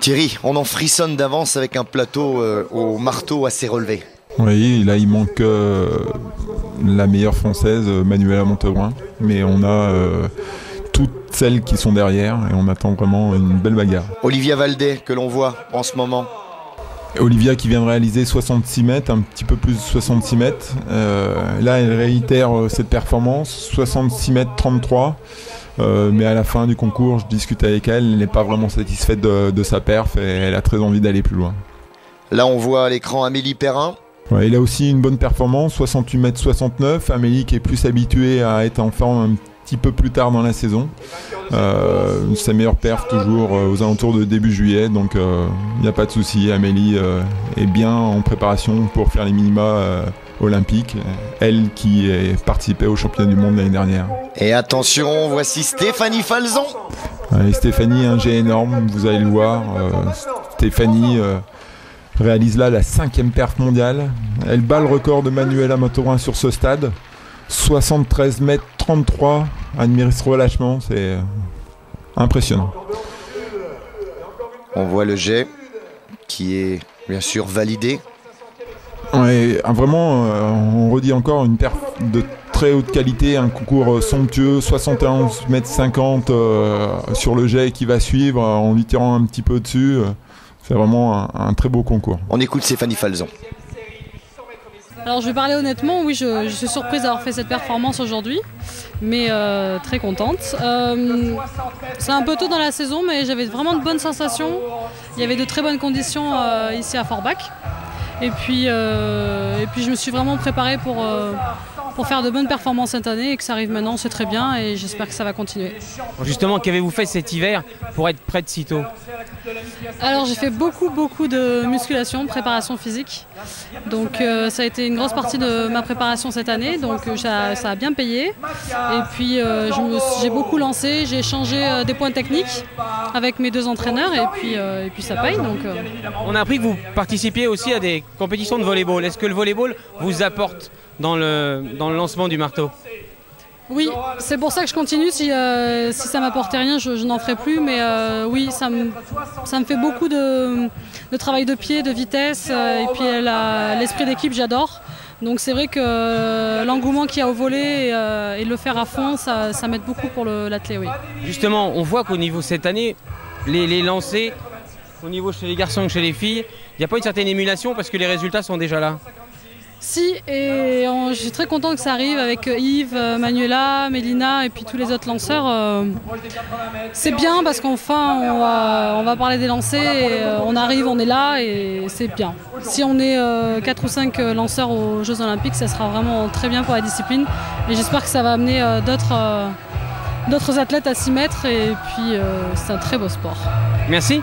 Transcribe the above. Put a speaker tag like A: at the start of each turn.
A: Thierry, on en frissonne d'avance avec un plateau au marteau assez relevé.
B: Oui, là il manque la meilleure française, Manuela Montaurin, mais on a toutes celles qui sont derrière et on attend vraiment une belle bagarre.
A: Olivia Valdé, que l'on voit en ce moment.
B: Olivia qui vient de réaliser 66 mètres, un petit peu plus de 66 mètres. Là elle réitère cette performance, 66 mètres 33. Mais à la fin du concours, je discute avec elle, elle n'est pas vraiment satisfaite de sa perf et elle a très envie d'aller plus loin.
A: Là on voit à l'écran Amélie Perrin.
B: Ouais, il a aussi une bonne performance, 68 mètres 69. Amélie qui est plus habituée à être en forme un petit peu plus tard dans la saison. Sa meilleure perf toujours aux alentours de début juillet, donc il n'y a pas de souci. Amélie est bien en préparation pour faire les minima olympiques, elle qui est participée au championnat du monde l'année dernière.
A: Et attention, voici Stéphanie Falzon.
B: Stéphanie, un jet énorme, vous allez le voir. Stéphanie réalise là la 5e perf mondiale. Elle bat le record de Manuela Montaurin sur ce stade. 73 mètres 33, admirer ce relâchement, c'est impressionnant.
A: On voit le jet qui est bien sûr validé.
B: Ouais, vraiment, on redit encore une perf de très haute qualité, un concours somptueux, 71 mètres 50 sur le jet qui va suivre, en lui tirant un petit peu dessus. C'est vraiment un très beau concours.
A: On écoute Stéphanie Falzon.
C: Alors je vais parler honnêtement, oui je suis surprise d'avoir fait cette performance aujourd'hui, mais très contente. C'est un peu tôt dans la saison, mais j'avais vraiment de bonnes sensations. Il y avait de très bonnes conditions ici à Forbach. Et puis je me suis vraiment préparée pour faire de bonnes performances cette année et que ça arrive maintenant, c'est très bien et j'espère que ça va continuer.
D: Justement, qu'avez-vous fait cet hiver pour être prête si tôt?
C: Alors j'ai fait beaucoup de musculation, de préparation physique. Donc ça a été une grosse partie de ma préparation cette année, donc ça a bien payé. Et puis j'ai beaucoup lancé, j'ai échangé des points techniques avec mes 2 entraîneurs et puis ça paye. Donc,
D: On a appris que vous participiez aussi à des compétitions de volleyball. Est-ce que le volleyball vous apporte dans le lancement du marteau?
C: Oui, c'est pour ça que je continue. Si ça m'apportait rien, je n'en ferai plus. Mais oui, ça me fait beaucoup de travail de pied, de vitesse. Et puis l'esprit d'équipe, j'adore. Donc c'est vrai que l'engouement qu'il y a au volley et le faire à fond, ça m'aide beaucoup pour l'athlète. Oui.
D: Justement, on voit qu'au niveau cette année, les lancers, au niveau chez les garçons que chez les filles, il n'y a pas une certaine émulation parce que les résultats sont déjà là.
C: Si, et je suis très contente que ça arrive avec Yves, Manuela, Mélina et puis tous les autres lanceurs. C'est bien parce qu'enfin on va parler des lancers, et, on arrive, on est là et c'est bien. Si on est 4 ou 5 lanceurs aux Jeux Olympiques, ça sera vraiment très bien pour la discipline et j'espère que ça va amener d'autres athlètes à s'y mettre et puis c'est un très beau sport.
D: Merci.